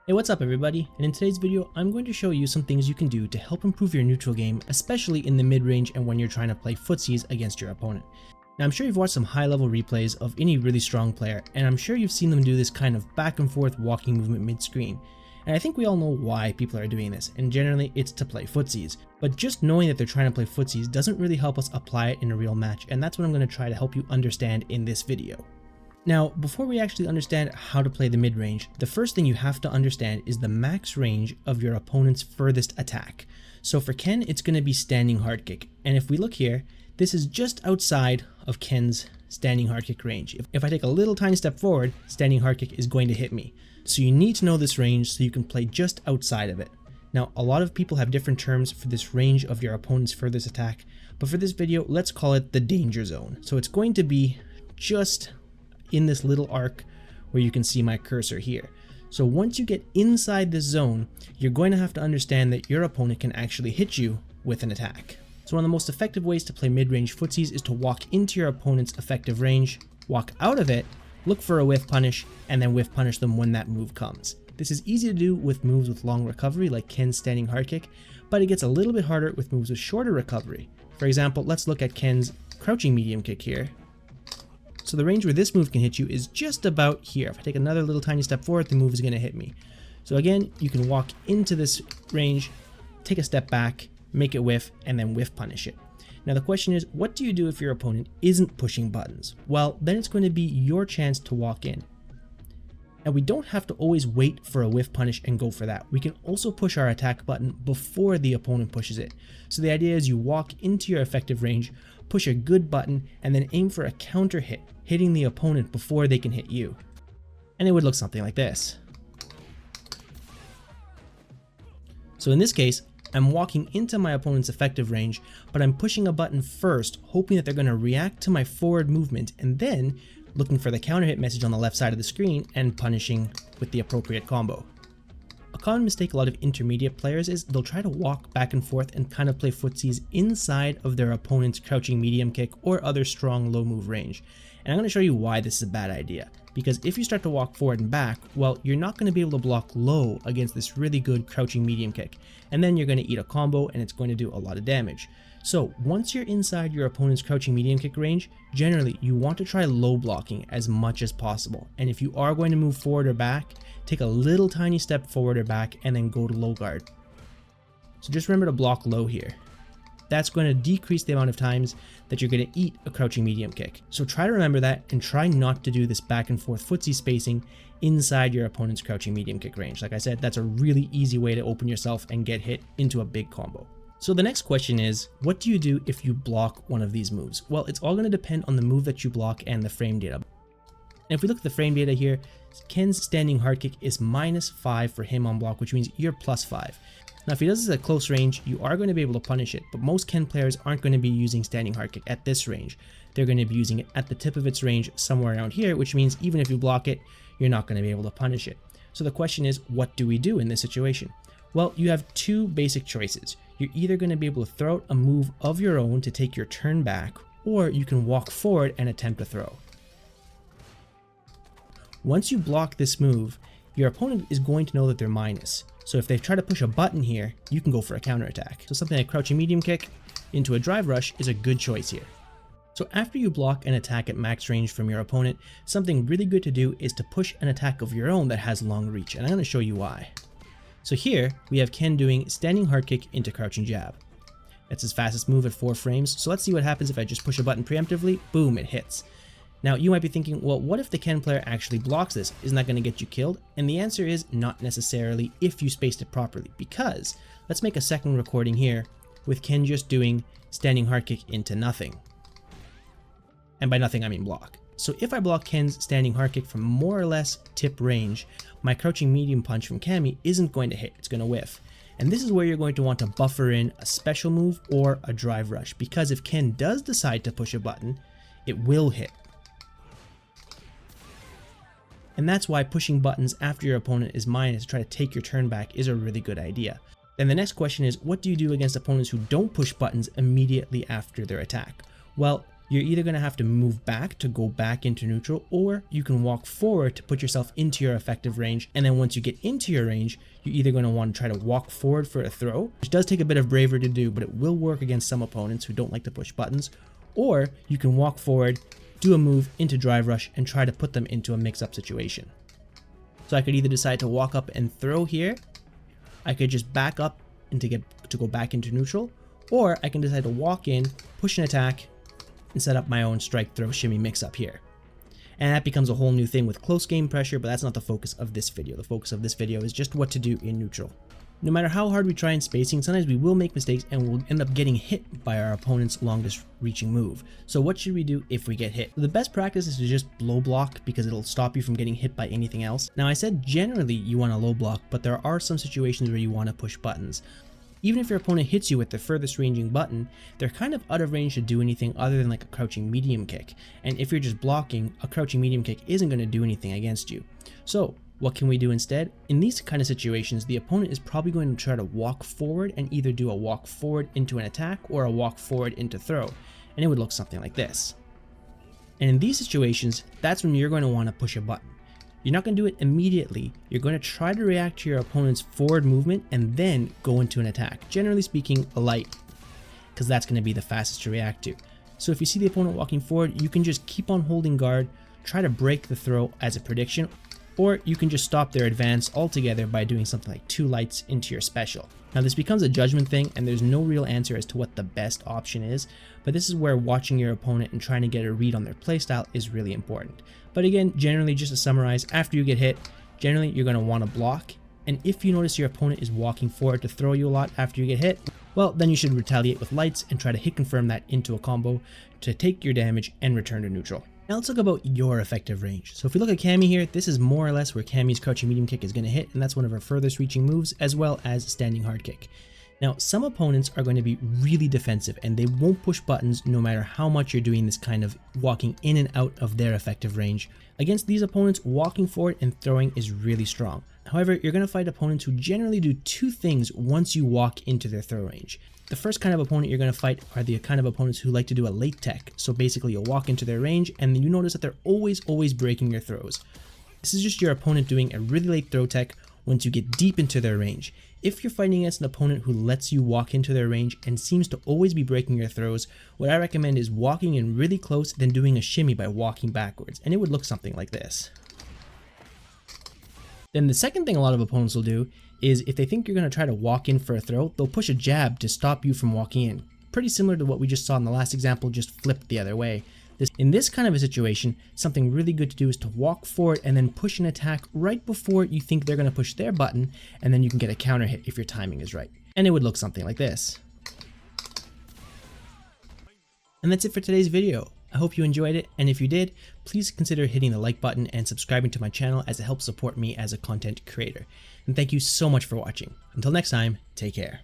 Hey, what's up everybody? And in today's video, I'm going to show you some things you can do to help improve your neutral game, especially in the mid-range and when you're trying to play footsies against your opponent. Now I'm sure you've watched some high-level replays of any really strong player, and I'm sure you've seen them do this kind of back and forth walking movement mid-screen. And I think we all know why people are doing this, and generally it's to play footsies. But just knowing that they're trying to play footsies doesn't really help us apply it in a real match, and that's what I'm going to try to help you understand in this video. Now, before we actually understand how to play the mid-range, the first thing you have to understand is the max range of your opponent's furthest attack. So for Ken, it's going to be standing hard kick, and if we look here, this is just outside of Ken's standing hard kick range. If I take a little tiny step forward, standing hard kick is going to hit me. So you need to know this range so you can play just outside of it. Now, a lot of people have different terms for this range of your opponent's furthest attack, but for this video, let's call it the danger zone. So it's going to be just in this little arc where you can see my cursor here. So once you get inside this zone, you're going to have to understand that your opponent can actually hit you with an attack. So one of the most effective ways to play mid-range footsies is to walk into your opponent's effective range, walk out of it, look for a whiff punish, and then whiff punish them when that move comes. This is easy to do with moves with long recovery like Ken's standing hard kick, but it gets a little bit harder with moves with shorter recovery. For example, let's look at Ken's crouching medium kick here. So the range where this move can hit you is just about here. If I take another little tiny step forward, the move is going to hit me. So again, you can walk into this range, take a step back, make it whiff, and then whiff punish it. Now the question is, what do you do if your opponent isn't pushing buttons? Well, then it's going to be your chance to walk in. And we don't have to always wait for a whiff punish and go for that. We can also push our attack button before the opponent pushes it. So the idea is you walk into your effective range, push a good button, and then aim for a counter hit, hitting the opponent before they can hit you. And it would look something like this. So in this case, I'm walking into my opponent's effective range, but I'm pushing a button first, hoping that they're going to react to my forward movement, and then looking for the counter hit message on the left side of the screen and punishing with the appropriate combo. A common mistake a lot of intermediate players is they'll try to walk back and forth and kind of play footsies inside of their opponent's crouching medium kick or other strong low move range. And I'm going to show you why this is a bad idea. Because if you start to walk forward and back, well, you're not going to be able to block low against this really good crouching medium kick. And then you're going to eat a combo and it's going to do a lot of damage. So once you're inside your opponent's crouching medium kick range, generally you want to try low blocking as much as possible. And if you are going to move forward or back, take a little tiny step forward or back and then go to low guard. So just remember to block low here. That's going to decrease the amount of times that you're going to eat a crouching medium kick. So try to remember that and try not to do this back and forth footsie spacing inside your opponent's crouching medium kick range. Like I said, that's a really easy way to open yourself and get hit into a big combo. So the next question is, what do you do if you block one of these moves? Well, it's all going to depend on the move that you block and the frame data. And if we look at the frame data here, Ken's standing hard kick is -5 for him on block, which means you're +5. Now if he does this at close range, you are going to be able to punish it, but most Ken players aren't going to be using standing hard kick at this range. They're going to be using it at the tip of its range somewhere around here, which means even if you block it, you're not going to be able to punish it. So the question is, what do we do in this situation? Well, you have two basic choices. You're either going to be able to throw out a move of your own to take your turn back, or you can walk forward and attempt to throw. Once you block this move, your opponent is going to know that they're minus. So if they try to push a button here, you can go for a counter attack. So something like crouching medium kick into a drive rush is a good choice here. So after you block an attack at max range from your opponent, something really good to do is to push an attack of your own that has long reach, and I'm going to show you why. So here we have Ken doing standing hard kick into crouching jab. That's his fastest move at 4 frames, so let's see what happens if I just push a button preemptively. Boom, it hits. Now you might be thinking, well, what if the Ken player actually blocks this? Isn't that going to get you killed? And the answer is not necessarily if you spaced it properly, because let's make a second recording here with Ken just doing standing hard kick into nothing. And by nothing I mean block. So if I block Ken's standing hard kick from more or less tip range, my crouching medium punch from Cammy isn't going to hit, it's going to whiff. And this is where you're going to want to buffer in a special move or a drive rush, because if Ken does decide to push a button, it will hit. And that's why pushing buttons after your opponent is minus to try to take your turn back is a really good idea. Then the next question is, what do you do against opponents who don't push buttons immediately after their attack? Well, you're either going to have to move back to go back into neutral, or you can walk forward to put yourself into your effective range. And then once you get into your range, you're either going to want to try to walk forward for a throw, which does take a bit of bravery to do, but it will work against some opponents who don't like to push buttons. Or you can walk forward, do a move into drive rush, and try to put them into a mix-up situation. So I could either decide to walk up and throw here, I could just back up and to go back into neutral, or I can decide to walk in, push an attack, and set up my own strike throw shimmy mix up here. And that becomes a whole new thing with close game pressure, but that's not the focus of this video. The focus of this video is just what to do in neutral. No matter how hard we try in spacing, sometimes we will make mistakes and we'll end up getting hit by our opponent's longest reaching move. So what should we do if we get hit? The best practice is to just low block, because it'll stop you from getting hit by anything else. Now I said generally you want to low block, but there are some situations where you want to push buttons. Even if your opponent hits you with the furthest ranging button, they're kind of out of range to do anything other than like a crouching medium kick. And if you're just blocking, a crouching medium kick isn't going to do anything against you. So what can we do instead? In these kind of situations, the opponent is probably going to try to walk forward and either do a walk forward into an attack or a walk forward into throw. And it would look something like this. And in these situations, that's when you're going to want to push a button. You're not going to do it immediately. You're going to try to react to your opponent's forward movement and then go into an attack. Generally speaking, a light, because that's going to be the fastest to react to. So if you see the opponent walking forward, you can just keep on holding guard, try to break the throw as a prediction, or you can just stop their advance altogether by doing something like 2 lights into your special. Now this becomes a judgment thing, and there's no real answer as to what the best option is, but this is where watching your opponent and trying to get a read on their playstyle is really important. But again, generally, just to summarize, after you get hit, generally you're going to want to block, and if you notice your opponent is walking forward to throw you a lot after you get hit, well then you should retaliate with lights and try to hit confirm that into a combo to take your damage and return to neutral. Now let's talk about your effective range. So if we look at Cammy here, this is more or less where Cammy's crouching medium kick is going to hit, and that's one of her furthest reaching moves, as well as standing hard kick. Now some opponents are going to be really defensive and they won't push buttons no matter how much you're doing this kind of walking in and out of their effective range. Against these opponents, walking forward and throwing is really strong. However, you're going to fight opponents who generally do 2 things once you walk into their throw range. The first kind of opponent you're going to fight are the kind of opponents who like to do a late tech. So basically you'll walk into their range and then you notice that they're always breaking your throws. This is just your opponent doing a really late throw tech once you get deep into their range. If you're fighting against an opponent who lets you walk into their range and seems to always be breaking your throws, what I recommend is walking in really close, then doing a shimmy by walking backwards, and it would look something like this. Then the second thing a lot of opponents will do is if they think you're going to try to walk in for a throw, they'll push a jab to stop you from walking in. Pretty similar to what we just saw in the last example, just flipped the other way. In this kind of a situation, something really good to do is to walk forward and then push an attack right before you think they're going to push their button, and then you can get a counter hit if your timing is right. And it would look something like this. And that's it for today's video. I hope you enjoyed it, and if you did, please consider hitting the like button and subscribing to my channel as it helps support me as a content creator. And thank you so much for watching. Until next time, take care.